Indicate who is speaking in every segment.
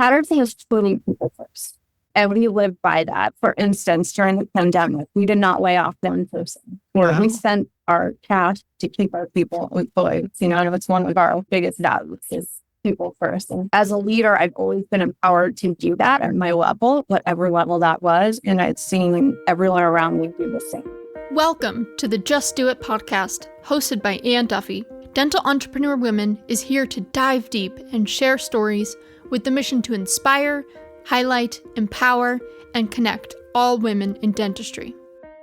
Speaker 1: Patterson is truly people first. And we lived by that. For instance, during the pandemic, we did not lay off one person. Or we sent our cash to keep our people employed. And it's one of our biggest values is people first. And as a leader, I've always been empowered to do that at my level, whatever level that was. And I've seen everyone around me do the same.
Speaker 2: Welcome to the Just Do It podcast, hosted by Ann Duffy. Dental Entrepreneur Women is here to dive deep and share stories with the mission to inspire, highlight, empower, and connect all women in dentistry.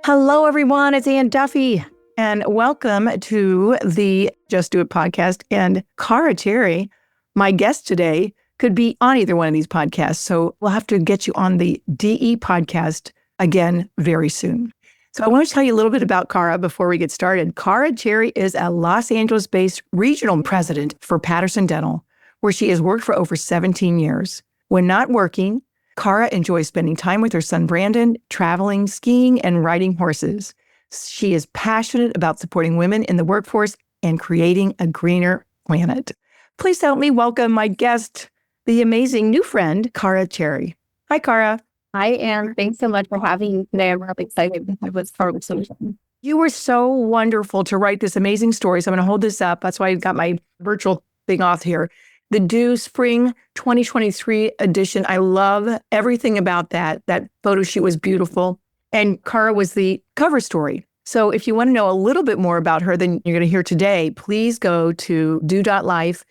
Speaker 3: Hello, everyone. It's Ann Duffy, and welcome to the Just Do It podcast. And Cara Cherry, my guest today, could be on either one of these podcasts. So we'll have to get you on the DE podcast again very soon. So I want to tell you a little bit about Cara before we get started. Cara Cherry is a Los Angeles-based regional president for Patterson Dental, where she has worked for over 17 years. When not working, Cara enjoys spending time with her son Brandon, traveling, skiing, and riding horses. She is passionate about supporting women in the workforce and creating a greener planet. Please help me welcome my guest, the amazing new friend, Cara Cherry. Hi, Cara.
Speaker 1: Hi, Ann. Thanks so much for having me today. I'm really excited to have this conversation.
Speaker 3: You were so wonderful to write this amazing story. So I'm going to hold this up. That's why I got my virtual thing off here. The Due Spring 2023 edition. I love everything about that. That photo shoot was beautiful. And Cara was the cover story. So if you want to know a little bit more about her than you're going to hear today, please go to due.life.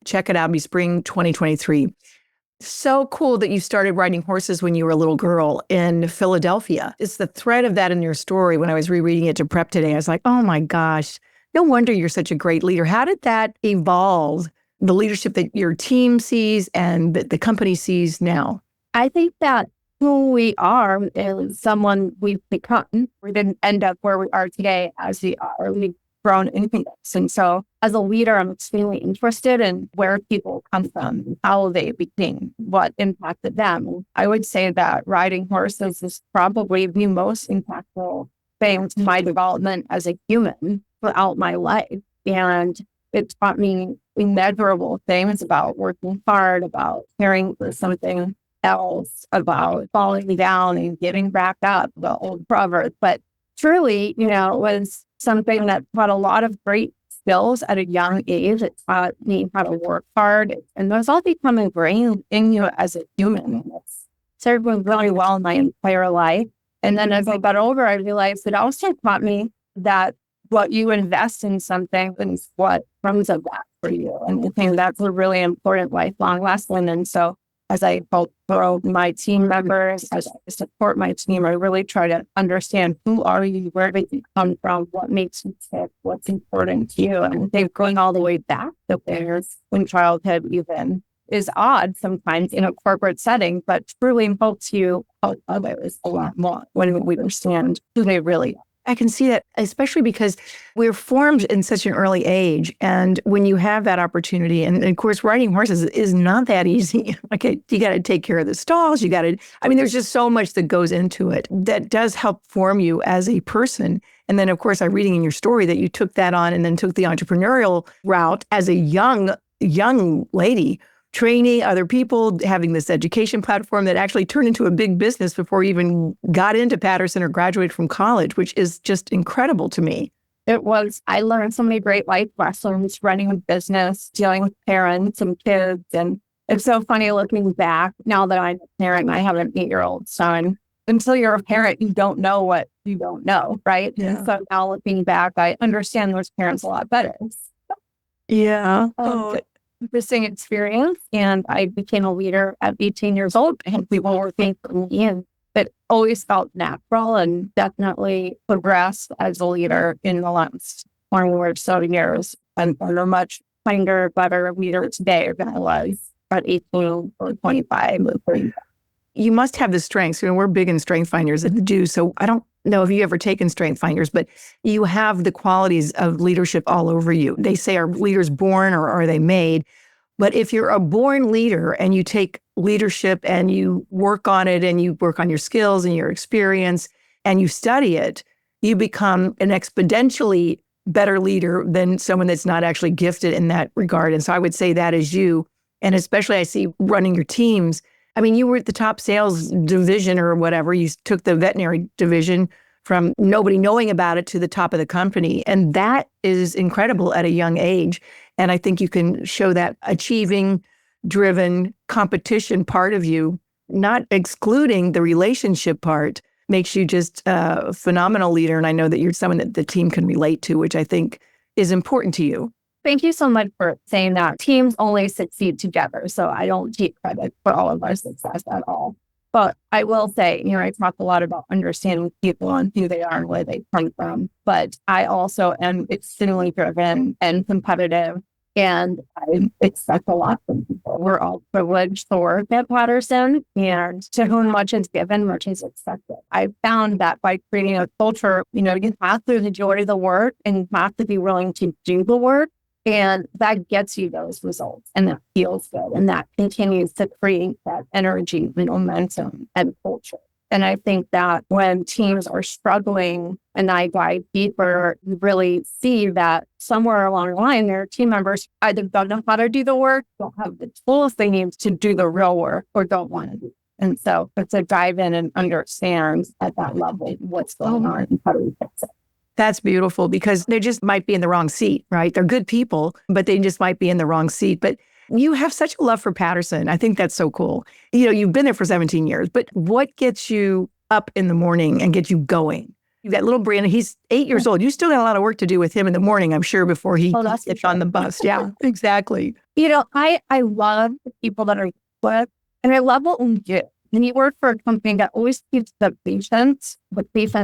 Speaker 3: Check it out. It'll be spring 2023. So cool that you started riding horses when you were a little girl in Philadelphia. It's the thread of that in your story. When I was rereading it to prep today, I was like, oh my gosh, no wonder you're such a great leader. How did that evolve? The leadership that your team sees and that the company sees now?
Speaker 1: I think that who we are is someone we've become. We didn't end up where we are today as we are. We've grown into this. And so as a leader, I'm extremely interested in where people come from, how they became, what impacted them. I would say that riding horses is probably the most impactful thing to my development as a human throughout my life. And it taught me immeasurable things about working hard, about caring for something else, about falling down and getting back up, the old proverb. But truly, it was something that taught a lot of great skills at a young age. It taught me how to work hard. And those all become ingrained in you as a human. It's served me really well in my entire life. And then as I got older, I realized it also taught me that what you invest in something is what comes of that for you. And I think that's a really important lifelong lesson. And so as I help grow my team members, as I support my team, I really try to understand who are you, where did you come from, what makes you tick, what's important to you. And I think going all the way back to where's when childhood even is odd sometimes in a corporate setting, but truly helps you help others a lot more when we understand who they really are.
Speaker 3: I can see that, especially because we're formed in such an early age. And when you have that opportunity, and of course, riding horses is not that easy. Okay, you got to take care of the stalls. There's just so much that goes into it that does help form you as a person. And then, of course, I'm reading in your story that you took that on and then took the entrepreneurial route as a young lady, training other people, having this education platform that actually turned into a big business before you even got into Patterson or graduated from college, which is just incredible to me.
Speaker 1: It was. I learned so many great life lessons running a business, dealing with parents and kids. And it's so funny looking back now that I'm a parent and I have an 8-year-old son. Until you're a parent, you don't know what you don't know, right?
Speaker 3: Yeah.
Speaker 1: And so now looking back, I understand those parents a lot better.
Speaker 3: Yeah.
Speaker 1: Interesting experience. And I became a leader at 18 years old and people were working for me, and it always felt natural and definitely progressed as a leader in the last 20 or so years. And I'm a much kinder, better leader today than I was at 18 or 25 or 30.
Speaker 3: You must have the strengths. We're big in strength finders at the Due. So I don't know if you've ever taken strength finders, but you have the qualities of leadership all over you. They say, are leaders born or are they made? But if you're a born leader and you take leadership and you work on it and you work on your skills and your experience and you study it, you become an exponentially better leader than someone that's not actually gifted in that regard. And so I would say that is you. And especially I see running your teams. I mean, you were at the top sales division or whatever. You took the veterinary division from nobody knowing about it to the top of the company. And that is incredible at a young age. And I think you can show that achieving driven competition part of you, not excluding the relationship part, makes you just a phenomenal leader. And I know that you're someone that the team can relate to, which I think is important to you.
Speaker 1: Thank you so much for saying that. Teams only succeed together. So I don't take credit for all of our success at all. But I will say, I talk a lot about understanding people and who they are and where they come from. But I also am extremely driven and competitive. And I expect a lot from people. We're all privileged to work at Patterson, and to whom much is given, much is expected. I found that by creating a culture, you have to enjoy the work and you have to be willing to do the work. And that gets you those results, and that feels good. And that continues to create that energy, momentum, and culture. And I think that when teams are struggling and I dive deeper, you really see that somewhere along the line, their team members either don't know how to do the work, don't have the tools they need to do the real work, or don't want to do it. And so it's a dive in and understand at that level what's going on and how do we fix it.
Speaker 3: That's beautiful, because they just might be in the wrong seat, right? They're good people, but they just might be in the wrong seat. But you have such a love for Patterson. I think that's so cool. You've been there for 17 years, but what gets you up in the morning and gets you going? You've got little Brandon, he's 8 years old. You still got a lot of work to do with him in the morning, I'm sure, before he gets on the bus. Yeah, exactly.
Speaker 1: I love the people that are with, and I love what we do. And you work for a company that always keeps the patient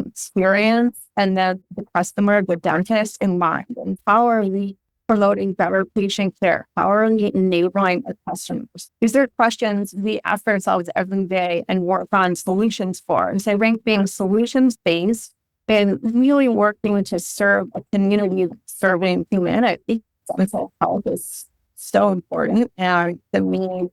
Speaker 1: experience and then the customer, the dentist in mind. And how are we promoting better patient care? How are we enabling our customers? These are questions we ask ourselves every day and work on solutions for. And so I think being solutions-based and really working to serve a community serving humanity, mental health is so important. And the need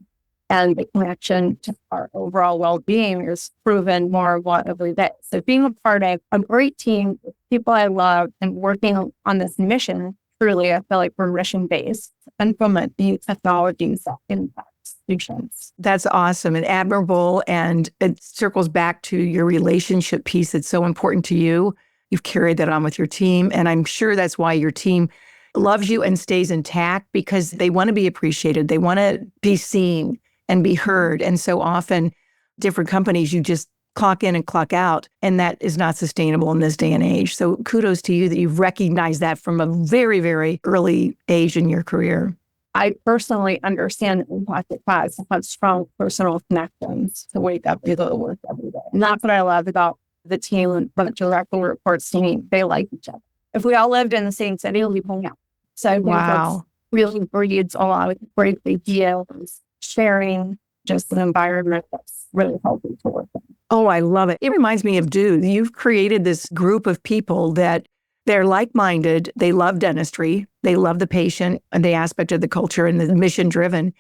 Speaker 1: and the connection to our overall well-being is proven more and more every day. So being a part of a great team with people I love and working on this mission, truly, I feel like we're mission-based, implement new technologies that impact patients.
Speaker 3: That's awesome and admirable. And it circles back to your relationship piece that's so important to you. You've carried that on with your team. And I'm sure that's why your team loves you and stays intact, because they want to be appreciated. They want to be seen and be heard. And so often, different companies, you just clock in and clock out, and that is not sustainable in this day and age. So kudos to you that you've recognized that from a very, very early age in your career.
Speaker 1: I personally understand the impact it has to have strong personal connections to wake up to go to work every day. And that's what I love about the team and the direct reports to me. They like each other. If we all lived in the same city, we'd hang out. So I think that's really breeds a lot of great ideas, sharing just an environment that's really healthy to work in.
Speaker 3: Oh, I love it. It reminds me of Dude. You've created this group of people that they're like-minded. They love dentistry. They love the patient and the aspect of the culture and the mission-driven.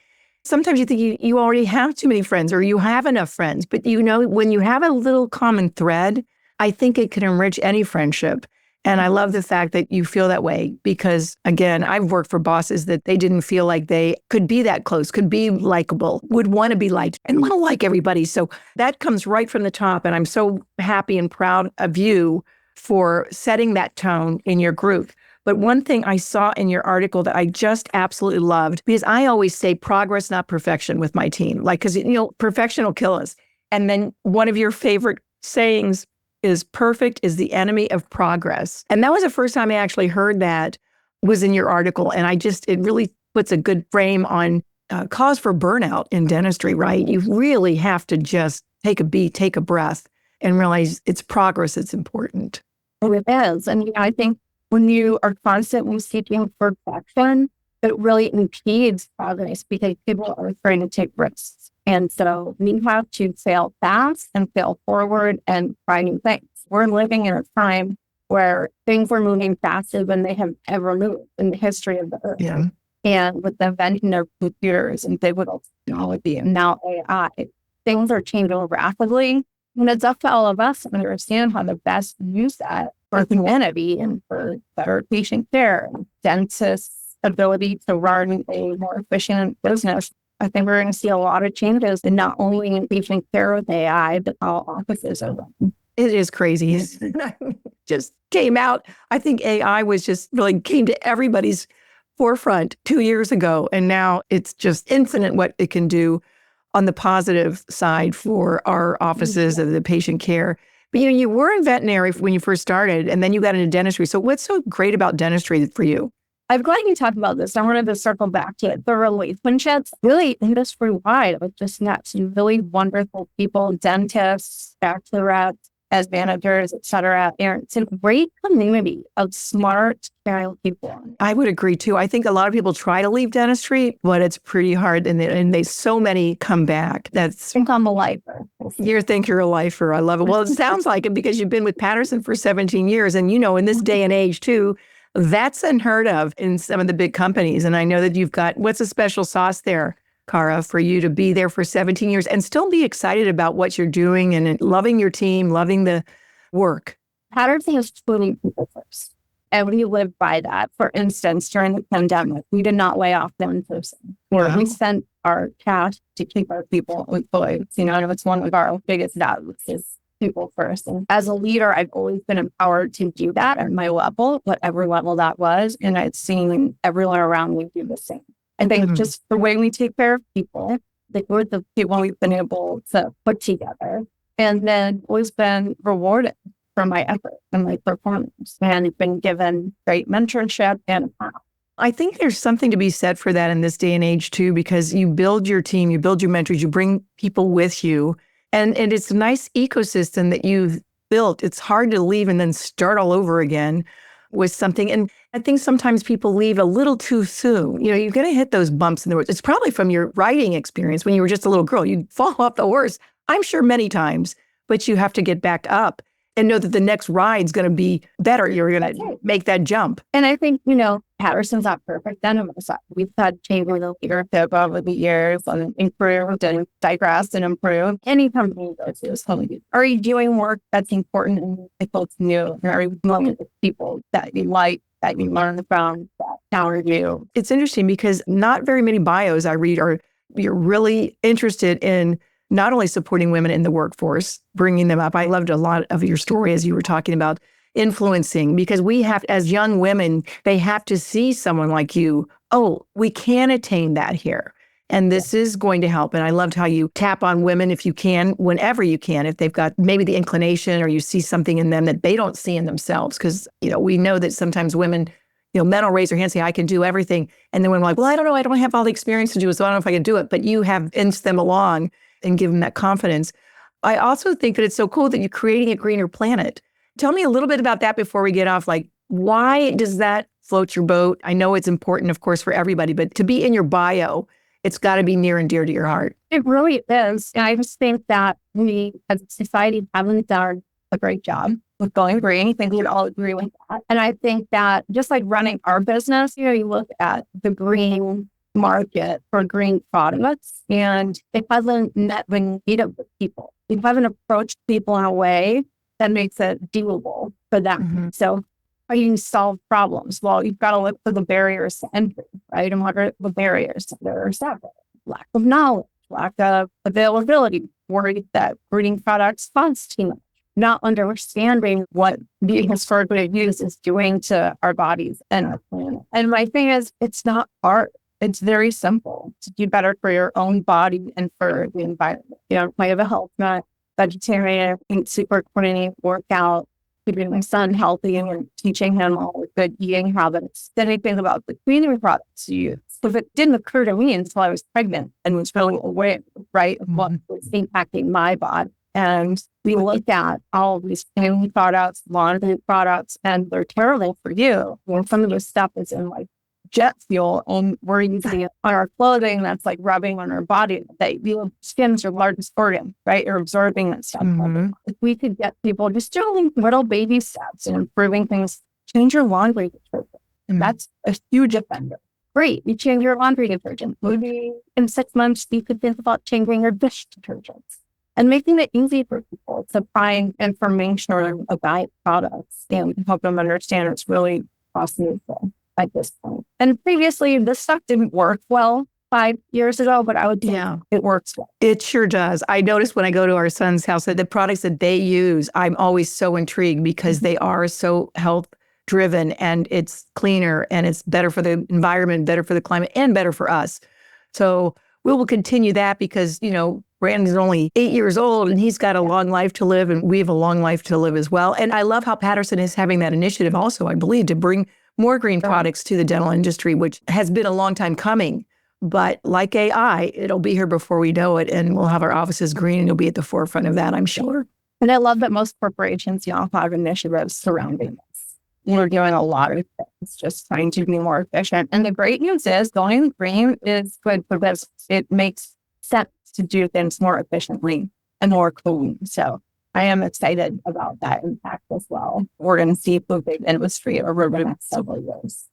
Speaker 3: Sometimes you think you already have too many friends or you have enough friends. But when you have a little common thread, I think it can enrich any friendship. And I love the fact that you feel that way because, again, I've worked for bosses that they didn't feel like they could be that close, could be likable, would want to be liked and want to like everybody. So that comes right from the top. And I'm so happy and proud of you for setting that tone in your group. But one thing I saw in your article that I just absolutely loved, because I always say progress, not perfection with my team, because perfection will kill us. And then one of your favorite sayings is perfect is the enemy of progress. And that was the first time I actually heard that was in your article. And it really puts a good frame on cause for burnout in dentistry, right? You really have to just take a beat, take a breath, and realize it's progress that's important.
Speaker 1: It is. And I think when you are constantly seeking perfection, it really impedes progress because people are afraid to take risks. And so we have to fail fast and fail forward and try new things. We're living in a time where things are moving faster than they have ever moved in the history of the earth.
Speaker 3: Yeah.
Speaker 1: And with the invention of computers and digital technology and now AI, things are changing rapidly. And it's up to all of us to understand how to best use that for humanity and for better patient care, dentists' ability to run a more efficient business. I think we're going to see a lot of changes in not only in patient care with AI, but all offices are running.
Speaker 3: It is crazy. Just came out. I think AI was just really came to everybody's forefront 2 years ago. And now it's just infinite what it can do on the positive side for our offices of the patient care. But you were in veterinary when you first started, and then you got into dentistry. So what's so great about dentistry for you?
Speaker 1: I'm glad you talked about this. I wanted to circle back to it. The relationships, really industry-wide, with just met some really wonderful people, dentists, bachelorettes, as managers, et cetera. And it's a great community of smart, caring people.
Speaker 3: I would agree too. I think a lot of people try to leave dentistry, but it's pretty hard. And they so many come back.
Speaker 1: I think I'm a lifer.
Speaker 3: You think you're a lifer. I love it. Well, it sounds like it because you've been with Patterson for 17 years. And, in this day and age too, that's unheard of in some of the big companies. And I know that you've got, what's a special sauce there, Cara, for you to be there for 17 years and still be excited about what you're doing and loving your team, loving the work?
Speaker 1: Patterson is putting people first. And we live by that. For instance, during the pandemic, we did not lay off them in person.
Speaker 3: Wow.
Speaker 1: We sent our cash to keep our people employed. And it's one of our biggest values is people first. And as a leader, I've always been empowered to do that at my level, whatever level that was. And I've seen everyone around me do the same. I think just the way we take care of people, we're the people we've been able to put together, and then always been rewarded for my effort and my performance, and been given great mentorship and a path.
Speaker 3: I think there's something to be said for that in this day and age too, because you build your team, you build your mentors, you bring people with you, and it's a nice ecosystem that you've built. It's hard to leave and then start all over again with something. And I think sometimes people leave a little too soon. You're going to hit those bumps in the road. It's probably from your riding experience when you were just a little girl. You fall off the horse, I'm sure many times, but you have to get back up and know that the next ride's going to be better. You're going to make that jump.
Speaker 1: And I think, Patterson's not perfect. Then on the side, we've had changing the leadership over the years and improved and digressed and improved. Any company goes through this. Are you doing work that's important and it's new? Are you dealing with people that you like, that you learn from, that counter you?
Speaker 3: It's interesting because not very many bios I read you're really interested in not only supporting women in the workforce, bringing them up. I loved a lot of your story as you were talking about influencing, because we have, as young women, they have to see someone like you. Oh, we can attain that here. And this is going to help. And I loved how you tap on women if you can, whenever you can, if they've got maybe the inclination or you see something in them that they don't see in themselves. Because, we know that sometimes women, men will raise their hand and say, I can do everything. And then when we're like, well, I don't know, I don't have all the experience to do it, so I don't know if I can do it. But you have inched them along and give them that confidence. I also think that it's so cool that you're creating a greener planet. Tell me a little bit about that before we get off. Like, why does that float your boat? I know it's important, of course, for everybody, but to be in your bio, it's got to be near and dear to your heart.
Speaker 1: It really is. And I just think that we as a society haven't done a great job with going green. I think we'd all agree with that. And I think that just like running our business, you look at the green market for green products, and it hasn't met the need of the people. It hasn't approached people in a way that makes it doable for them. Mm-hmm. So how do you solve problems? Well, you've got to look for the barriers to entry, right? And what are the barriers? There are several. Lack of knowledge, lack of availability, worry that greening products cost too much, not understanding what the historically use is doing to our bodies and our planet. And my thing is, it's not hard. It's very simple to do better for your own body and for the environment. I have a health nut, vegetarian, eat super clean, work out, keeping my son healthy and teaching him all the good eating habits. Then I think about the cleaning products you use. If it didn't occur to me until I was pregnant and was really aware, right, of what was impacting my body. And we look at all of these cleaning products, laundry products, and they're terrible for you. Some of the stuff is in jet fuel, and we're using it on our clothing that's rubbing on our body. Skin's your largest organ, right? You're absorbing that stuff. Mm-hmm. If we could get people just doing little baby steps and improving things, change your laundry detergent. And that's a huge offender. Great, you change your laundry detergent. Maybe in 6 months, you could think about changing your dish detergents and making it easy for people to find information about products and help them understand it's really possible at this point. And previously, this stuff didn't work well 5 years ago, but I would say it works well.
Speaker 3: It sure does. I notice when I go to our son's house that the products that they use, I'm always so intrigued because they are so health driven and it's cleaner and it's better for the environment, better for the climate, and better for us. So we will continue that because, Brandon's only 8 years old and he's got a long life to live and we have a long life to live as well. And I love how Patterson is having that initiative also, I believe, to bring more green products to the dental industry, which has been a long time coming. But like AI, it'll be here before we know it and we'll have our offices green and you'll be at the forefront of that, I'm sure.
Speaker 1: And I love that most corporations, have initiatives surrounding this. We're doing a lot of things, just trying to be more efficient. And the great news is going green is good for business. It makes sense to do things more efficiently and more clean. So I am excited about that impact as well. We're going to see the big industry over the next several years.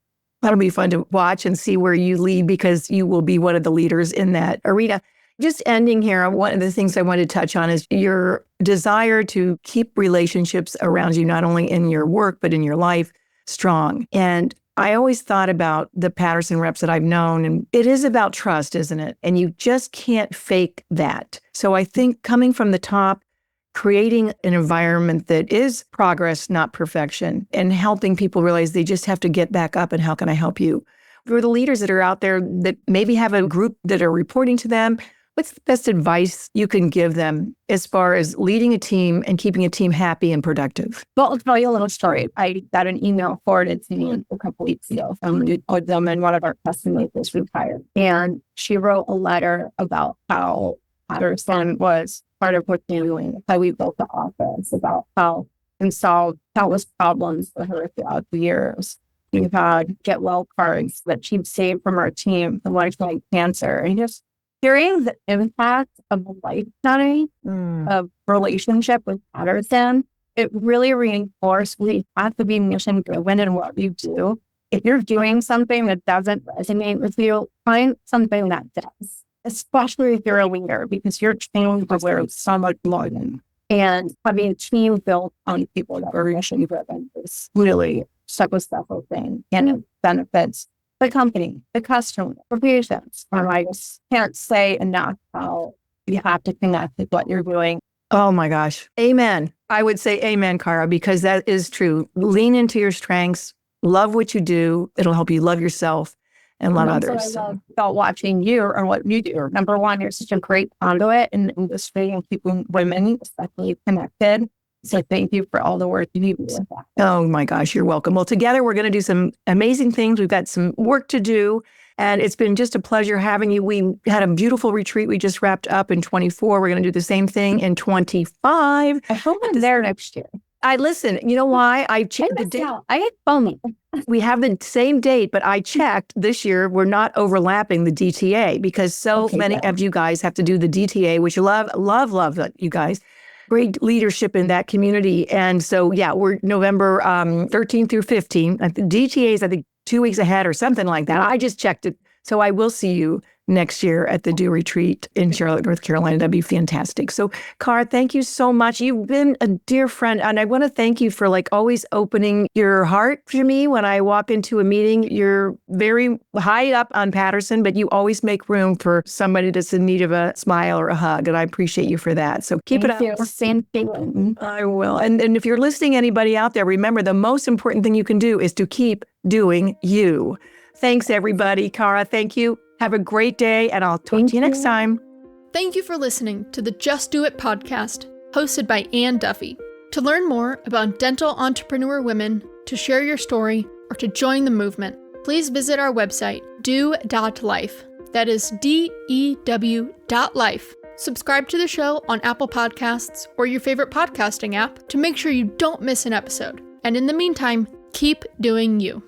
Speaker 3: That'll be fun to watch and see where you lead because you will be one of the leaders in that arena. Just ending here, one of the things I wanted to touch on is your desire to keep relationships around you, not only in your work, but in your life, strong. And I always thought about the Patterson reps that I've known, and it is about trust, isn't it? And you just can't fake that. So I think coming from the top, creating an environment that is progress, not perfection, and helping people realize they just have to get back up and how can I help you? For the leaders that are out there that maybe have a group that are reporting to them, what's the best advice you can give them as far as leading a team and keeping a team happy and productive?
Speaker 1: Well, I'll tell you a little story. I got an email forwarded to me a couple weeks ago from them, and one of our customers was retired. And she wrote a letter about how Patterson was part of what they're doing, how we built the office, about how we solved countless problems for her throughout the years. We've had get well cards that she'd saved from our team from lifelong cancer. And just hearing the impact of a lifetime of relationship with Patterson, it really reinforced we have to be mission driven in what we do. If you're doing something that doesn't resonate with you, find something that does. Especially if you're a leader, because your team deserves so much more than. And having a team built on people that are mission driven is really such a special thing. And it benefits the company, the customer, the patients. And I just can't say enough how you have to connect with what you're doing.
Speaker 3: Oh my gosh. Amen. I would say amen, Cara, because that is true. Lean into your strengths, love what you do. It'll help you love yourself and love others.
Speaker 1: What I love about watching you or what you do. Number one, you're such a great conduit in the industry and keeping women, especially connected. So thank you for all the work you do with that.
Speaker 3: Oh my gosh, you're welcome. Well, together we're going to do some amazing things. We've got some work to do. And it's been just a pleasure having you. We had a beautiful retreat we just wrapped up in 24. We're going to do the same thing in 25.
Speaker 1: I hope I'm there next year.
Speaker 3: I listen, you know why? I checked the date.
Speaker 1: I get phony.
Speaker 3: We have the same date, but I checked this year. We're not overlapping the DTA because many of you guys have to do the DTA, which you love you guys. Great leadership in that community. And so, we're November 13th through 15th. The DTA is, I think, 2 weeks ahead or something like that. I just checked it. So I will see you next year at the Do Retreat in Charlotte, North Carolina. That'd be fantastic. So, Cara, thank you so much. You've been a dear friend. And I want to thank you for always opening your heart to me when I walk into a meeting. You're very high up on Patterson, but you always make room for somebody that's in need of a smile or a hug. And I appreciate you for that. So keep it up.
Speaker 1: Same feeling.
Speaker 3: I will. And if you're listening, anybody out there, remember the most important thing you can do is to keep doing you. Thanks, everybody. Cara, thank you. Have a great day, and I'll talk to you next time.
Speaker 2: Thank you for listening to the Just Do It podcast, hosted by Ann Duffy. To learn more about dental entrepreneur women, to share your story, or to join the movement, please visit our website, do.life. That is DEW.life. Subscribe to the show on Apple Podcasts or your favorite podcasting app to make sure you don't miss an episode. And in the meantime, keep doing you.